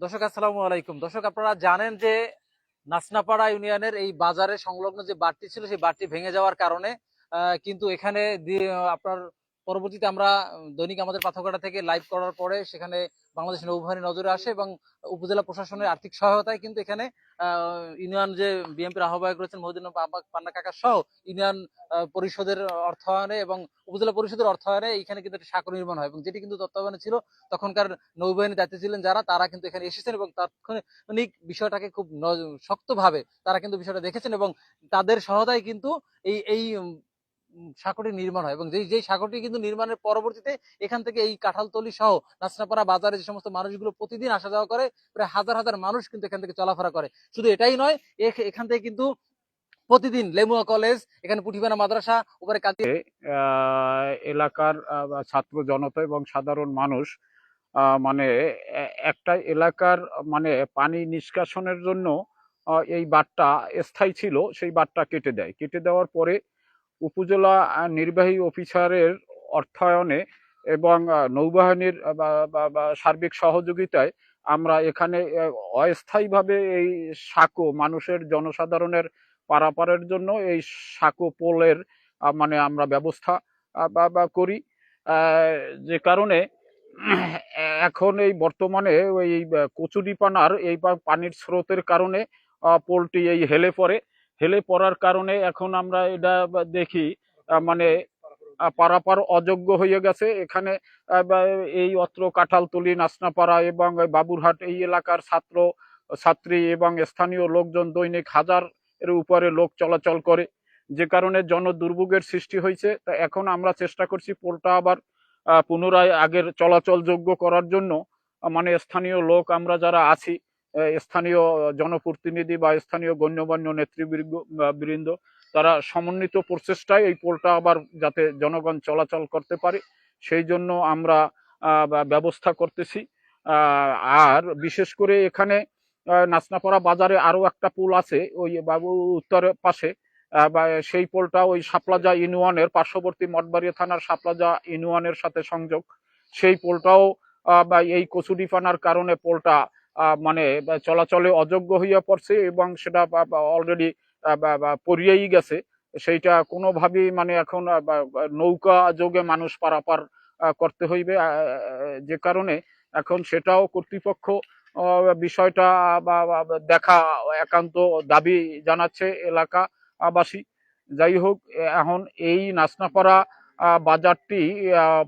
দর্শক আসসালামু আলাইকুম। দর্শক আপনারা জানেন যে নাসনাপাড়া ইউনিয়নের এই বাজারে সংলগ্ন যে বাঁধটি ছিল সেই বাঁধটি ভেঙে যাওয়ার কারণে কিন্তু এখানে আপনার পরবর্তীতে আমরা দৈনিক আমাদের পাথরঘাটা থেকে লাইভ করার পরে সেখানে বাংলাদেশ নৌবাহিনী নজরে আসে এবং উপজেলা প্রশাসনের আর্থিক সহায়তায় কিন্তু এখানে ইউনিয়ন যে বিএনপির আহ্বায়ক রয়েছেন মহিউদ্দিন পান্না কাকা সহ ইউনিয়ন পরিষদের অর্থায়নে এবং উপজেলা পরিষদের অর্থায়নে এখানে কিন্তু একটা সাঁকো নির্মাণ হয় এবং যেটি কিন্তু তত্ত্বাবধানে ছিল তখনকার নৌবাহিনীর দায়িত্বে ছিলেন যারা, তারা কিন্তু এখানে এসেছেন এবং তাৎক্ষণিক বিষয়টাকে খুব শক্তভাবে তারা কিন্তু বিষয়টা দেখেছেন এবং তাদের সহায়তায় কিন্তু এই সাঁকোটি নির্মাণ হয় এবং যেই সাঁকোটি কিন্তু নির্মাণের পরবর্তীতে এখান থেকে এই কাঁঠালতলি সহ নাসনাপাড়া বাজারে যে সমস্ত মানুষগুলো প্রতিদিন আসা যাওয়া করে, প্রায় হাজার হাজার মানুষ কিন্তু এখান থেকে চলাফেরা করে। শুধু এটাই নয়, এখান থেকে কিন্তু প্রতিদিন লেমুয়া কলেজ, এখানে পুঠিবানা মাদ্রাসা, উপরে কাজী এলাকার ছাত্র জনতা এবং সাধারণ মানুষ মানে একটা এলাকার মানে পানি নিষ্কাশনের জন্য এই বাঁধটা স্থায়ী ছিল, সেই বাঁধটা কেটে দেয়। কেটে দেওয়ার পরে উপজেলা নির্বাহী অফিসারের অর্থায়নে এবং নৌবাহিনীর সার্বিক সহযোগিতায় আমরা এখানে অস্থায়ীভাবে এই সাঁকো মানুষের জনসাধারণের পারাপারের জন্য এই সাঁকো পোলের মানে আমরা ব্যবস্থা করি। যে কারণে এখন এই বর্তমানে ওই কচুরিপানার এই পানির স্রোতের কারণে পোলটি এই হেলে পড়ার কারণে এখন আমরা এটা দেখি মানে পারাপার অযোগ্য হয়ে গেছে। এখানে এই অত্র কাঁঠালতলি, নাসনাপাড়া এবং বাবুরহাট এই এলাকার ছাত্র ছাত্রী এবং স্থানীয় লোকজন দৈনিক হাজার এর উপরে লোক চলাচল করে, যে কারণে জনদুর্ভোগের সৃষ্টি হয়েছে। তা এখন আমরা চেষ্টা করছি পোলটা আবার পুনরায় আগের চলাচল যোগ্য করার জন্য। মানে স্থানীয় লোক আমরা যারা আছি, স্থানীয় জনপ্রতিনিধি বা স্থানীয় গণ্যমান্য নেতৃবৃন্দ, তারা সমন্বিত প্রচেষ্টায় এই পোলটা আবার যাতে জনগণ চলাচল করতে পারে সেই জন্য আমরা ব্যবস্থা করতেছি। আর বিশেষ করে এখানে নাচনাপাড়া বাজারে আরো একটা পোল আছে ওই বাবু উত্তরের পাশে, বা সেই পোলটা ওই সাপলাজা ইউনিয়নের পার্শ্ববর্তী মঠবাড়িয়া থানার সাপলাজা ইউনিয়নের সাথে সংযোগ। সেই পোলটাও বা এই কচুরিপানার কারণে পোলটা মানে চলাচলে অযোগ্য হইয়া পড়ছে এবং সেটা অলরেডি পড়িয়েই গেছে। সেইটা কোনোভাবেই মানে এখন নৌকা যোগে মানুষ পারাপার করতে হইবে, যে কারণে এখন সেটাও কর্তৃপক্ষ বিষয়টা দেখা একান্ত দাবি জানাচ্ছে এলাকাবাসী। যাই হোক, এখন এই নাচনাপাড়া বাজারটি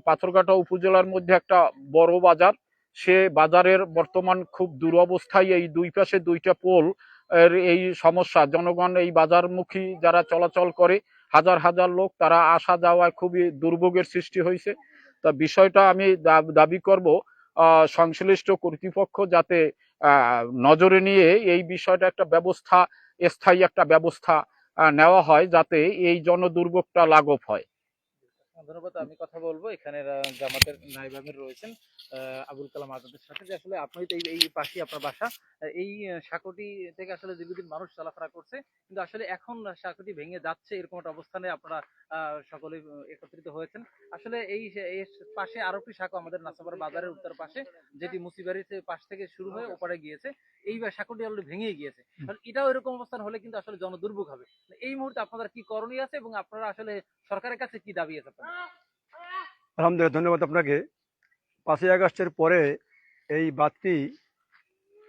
পাথরঘাটা উপজেলার মধ্যে একটা বড় বাজার। সে বাজারের বর্তমান খুব দুরবস্থায়, এই দুই পাশে দুইটা পোল এর এই সমস্যা। জনগণ এই বাজারমুখী যারা চলাচল করে হাজার হাজার লোক, তারা আসা যাওয়ায় খুবই দুর্ভোগের সৃষ্টি হয়েছে। তা বিষয়টা আমি দাবি করব সংশ্লিষ্ট কর্তৃপক্ষ যাতে নজরে নিয়ে এই বিষয়টা একটা ব্যবস্থা, স্থায়ী একটা ব্যবস্থা নেওয়া হয় যাতে এই জনদুর্ভোগটা লাঘব হয়। ধন্যবাদ। আমি কথা বলবো এখানের জামাতের নায়েব আমির রয়েছেন আবুল কালাম আজাদের সাথে, যে আসলে আপনি তো এই পাশেই আপনার বাসা, এই সাঁকোটি থেকে আসলে দীর্ঘদিন মানুষ চলাফেরা করছে, কিন্তু আসলে এখন সাঁকোটি ভেঙে যাচ্ছে এরকম একটা অবস্থানে আপনারা সকলে একত্রিত হয়েছেন। আসলে এই পাশে আরো একটি সাঁকো আমাদের নাসাবার বাজারের উত্তর পাশে, যেটি মুসিবাড়ির পাশ থেকে শুরু হয়ে ওপারে গিয়েছে, এই সাঁকোটি অলরেডি ভেঙে গিয়েছে। এটাও এরকম অবস্থান হলে কিন্তু আসলে জনদুর্ভোগ হবে। এই মুহূর্তে আপনাদের কি করণীয় আছে এবং আপনারা আসলে সরকারের কাছে কি দাবি আছে? আলহামদুলিল্লাহ, ধন্যবাদ আপনাকে। 5ই আগস্টের পরে এই বাঁধটি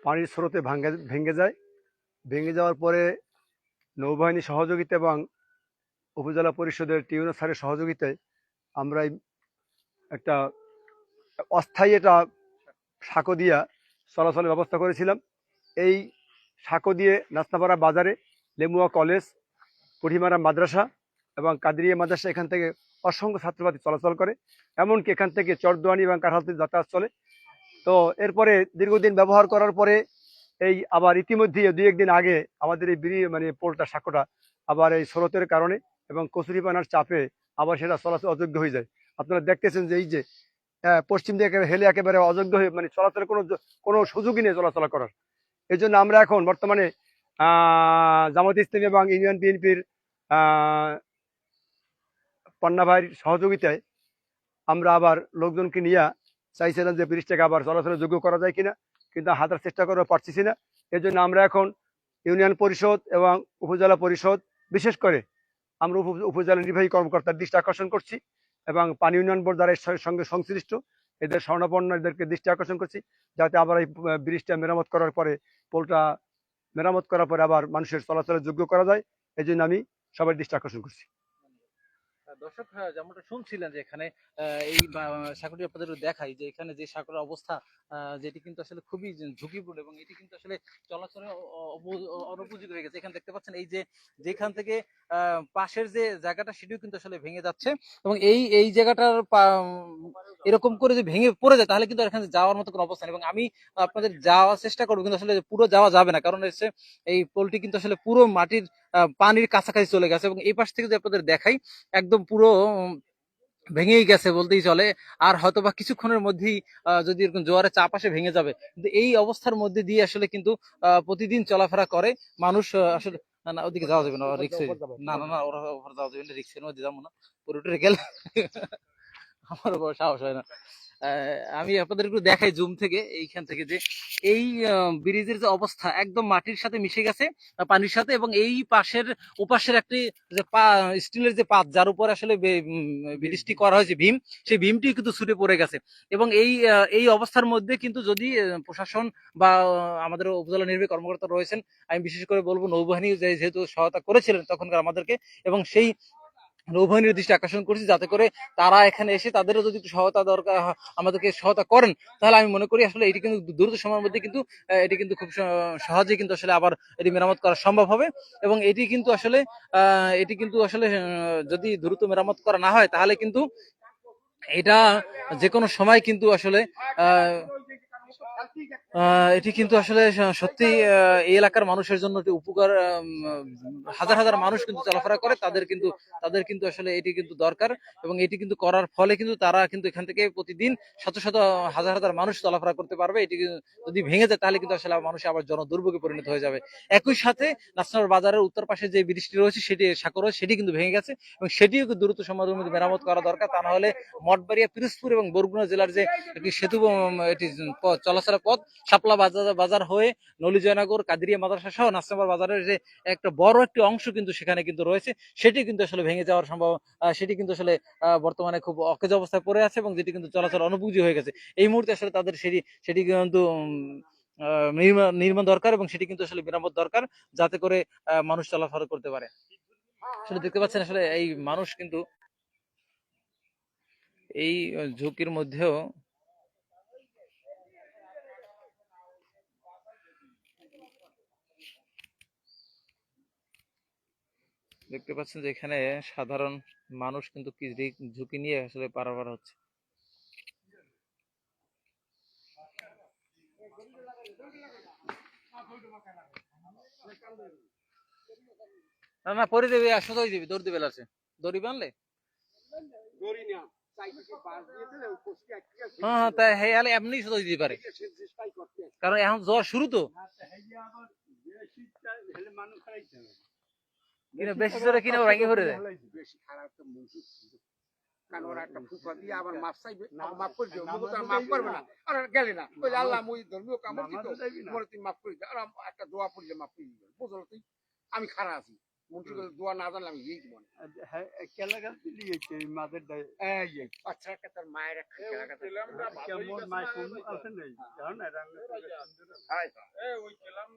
পানির স্রোতে ভেঙে যায়। ভেঙে যাওয়ার পরে নৌবাহিনী সহযোগিতা এবং উপজেলা পরিষদের টিউনো স্যারের সহযোগিতায় আমরা একটা অস্থায়ী একটা সাঁকো দিয়া চলাচলের ব্যবস্থা করেছিলাম। এই সাঁকো দিয়ে নাচনাপাড়া বাজারে লেমুয়া কলেজ, পুঠিমারা মাদ্রাসা এবং কাদেরিয়া মাদ্রাসা, এখান থেকে অসংখ্য ছাত্রছাত্রী চলাচল করে। এমনকি এখান থেকে চরদোয়ানি এবং কাঁঠালতলি যাতায়াত চলে। তো এরপরে দীর্ঘদিন ব্যবহার করার পরে এই আবার ইতিমধ্যে 2-1 দিন আগে আমাদের এই পোলটা সাঁকোটা আবার এই স্রোতের কারণে এবং কচুরিপানার চাপে আবার সেটা চলাচল অযোগ্য হয়ে যায়। আপনারা দেখতেছেন যে এই যে পশ্চিম দিকে হেলে একেবারে অযোগ্য হয়ে মানে চলাচলের কোনো সুযোগই নেই চলাচল করার। এই জন্য আমরা এখন বর্তমানে জামাত ইসলামী এবং ইউনিয়ন বিএনপির পান্না ভাইয়ের সহযোগিতায় আমরা আবার লোকজনকে নিয়ে চাইছিলাম যে ব্রিজটাকে আবার চলাচলের যোগ্য করা যায় কিনা। কিন্তু হাতার চেষ্টা করেও পারতেছি না। এই জন্য আমরা এখন ইউনিয়ন পরিষদ এবং উপজেলা পরিষদ, বিশেষ করে আমরা উপজেলা নির্বাহী কর্মকর্তার দৃষ্টি আকর্ষণ করছি এবং পানি উন্নয়ন বোর্ড যারা এর সঙ্গে সংশ্লিষ্ট এদের স্বর্ণাপন্ন এদেরকে দৃষ্টি আকর্ষণ করছি, যাতে আবার এই ব্রিজটা মেরামত করার পরে, পোলটা মেরামত করার পরে আবার মানুষের চলাচলের যোগ্য করা যায়। এই জন্য আমি সবার দৃষ্টি আকর্ষণ করছি। দর্শক, যেমনটা শুনছিলেন যে এখানে এই সাঁকোটি আপনাদের দেখাই যে এখানে যে সাঁকোর অবস্থা, যেটি কিন্তু আসলে খুবই ঝুঁকিপূর্ণ এবং এটি কিন্তু আসলে চলাচলে অনুপযোগী হয়ে গেছে। এখানে দেখতে পাচ্ছেন এই যে যেখান থেকে পাশের যে জায়গাটা সেটিও কিন্তু আসলে ভেঙে যাচ্ছে এবং এই জায়গাটার এরকম করে যে ভেঙে পড়ে যায় তাহলে কিন্তু এখানে যাওয়ার মতো কোনো অবস্থা নেই। এবং আমি আপনাদের যাওয়ার চেষ্টা করবো, কিন্তু আসলে পুরো যাওয়া যাবে না, কারণ হচ্ছে এই পোলটি কিন্তু আসলে পুরো মাটির পানির কাছাকাছি চলে গেছে এবং এই পাশ থেকে যদি আপনাদের দেখাই একদম পুরো ভেঙেই গেছে বলতেই চলে। আর হয়তো বা কিছুক্ষণের মধ্যেই যদি এরকম জোয়ারে চাপ আসে ভেঙে যাবে। কিন্তু এই অবস্থার মধ্যে দিয়ে আসলে কিন্তু প্রতিদিন চলাফেরা করে মানুষ। আসলে না না, ওদিকে যাওয়া যাবে না, রিক্সে। না না না, ওরা ওখানে যাওয়া যাবে না, রিক্সের মধ্যে যাবো না, পুরোটা গেলে আমার বড় সাহস হয় না। আমি আপনাদের একটু দেখাই জুম থেকে, এইখান থেকে যে এই ব্রিজের যে অবস্থা একদম মাটির সাথে মিশে গেছে, পানির সাথে। এবং এই পাশের ওপাশের একটি যে স্টিলের যে পাত যার উপর আসলে ব্রিজটি করা হয়েছে ভীম, সেই ভীমটি কিন্তু ছুটে পড়ে গেছে। এবং এই অবস্থার মধ্যে কিন্তু যদি প্রশাসন বা আমাদের উপজেলা নির্বাহী কর্মকর্তা রয়েছেন, আমি বিশেষ করে বলবো নৌবাহিনী যেহেতু সহায়তা করেছিলেন তখনকার আমাদেরকে, এবং সেই নৌবাহিনীর দৃষ্টি আকর্ষণ করছি যাতে করে তারা এখানে এসে তাদেরও যদি একটু সহায়তা দরকার আমাদেরকে সহায়তা করেন, তাহলে আমি মনে করি আসলে এটি কিন্তু দ্রুত সময়ের মধ্যে কিন্তু এটি কিন্তু খুব সহজে কিন্তু আসলে আবার এটি মেরামত করা সম্ভব হবে। এবং এটি কিন্তু আসলে যদি দ্রুত মেরামত করা না হয় তাহলে কিন্তু এটা যে কোনো সময় কিন্তু আসলে এটি কিন্তু আসলে সত্যি এই এলাকার মানুষের জন্য একটি উপকার। হাজার হাজার মানুষ কিন্তু চলাফেরা করে, তাদের কিন্তু আসলে এটি কিন্তু দরকার। এবং এটি কিন্তু করার ফলে কিন্তু তারা কিন্তু এখান থেকে প্রতিদিন শত শত হাজার হাজার মানুষ চলাফেরা করতে পারবে। এটি যদি ভেঙে যায় তাহলে কিন্তু আসলে মানুষ আবার জনদুর্ভোগে পরিণত হয়ে যাবে। একই সাথে নাসনার বাজারের উত্তর পাশে যে ব্রিজটি রয়েছে সেটি সাঁকো রয়েছে, সেটি কিন্তু ভেঙে গেছে এবং সেটিও দ্রুত সময়ের মধ্যে মেরামত করা দরকার। তা না হলে মঠবাড়িয়া, পিরোজপুর এবং বরগুনা জেলার যে একটি সেতু, এটি চলাচলের পথ, শাপলা বাজার হয়ে নলি জয়নগর, কাদিরিয়া মাদ্রাসা সহ নাসনাবাদ বাজারের যে একটা বড় একটি অংশ কিন্তু সেখানে কিন্তু রয়েছে, সেটি কিন্তু আসলে ভেঙে যাওয়ার সম্ভব। সেটি কিন্তু আসলে বর্তমানে খুব অকেজ অবস্থায় পড়ে আছে এবং যেটি কিন্তু চলাচল অনুপযোগী হয়ে গেছে। এই মুহূর্তে আসলে তাদের সেটি কিন্তু নির্মাণ দরকার এবং সেটি কিন্তু আসলে মেরামত দরকার, যাতে করে মানুষ চলাফেরা করতে পারে। আসলে দেখতে পাচ্ছেন আসলে এই মানুষ কিন্তু এই ঝুঁকির মধ্যেও দেখতে পাচ্ছেন যে এখানে সাধারণ মানুষ কিন্তু কি ঝুঁকি নিয়ে আসলে পারাপার হচ্ছে। না না, পরে দেবে, আসো তো দিবি, দৌড় দিবে আছে, দড়ি বানলে। হ্যাঁ হ্যাঁ, তাই হলে এমনি শুধু দিতে পারে, কারণ এখন জ্বর শুরু তো। কিনা বেশি জোরে কিনা ভাঙে পড়ে যায়। কারণ ওরা একটা ফুকা দিয়ে আবার মাপ চাইবে, মাপ করে দিও, মুখ তো মাপ করবে না। আর গেলে না, কই আল্লাহ মুই ধর্মীয় কাম করছি তো, মোরে তুই মাপ করে দে। আর একটা দোয়া পড়লে মাপ করে দিবে, বুঝলো তুই? আমি খারাপ আছি, মুন্সি করে দোয়া না জানলে আমি এই জীবন। হ্যাঁ, কেলাগাল দিলি এই মাদের দায়। এই আচ্ছা, একটা তার মায়ের একটা কেলাগাল দিলাম না, কেমন মাই কোন আছে নাই জানো না, রান্না করে সুন্দর। হাই ওই কেলাম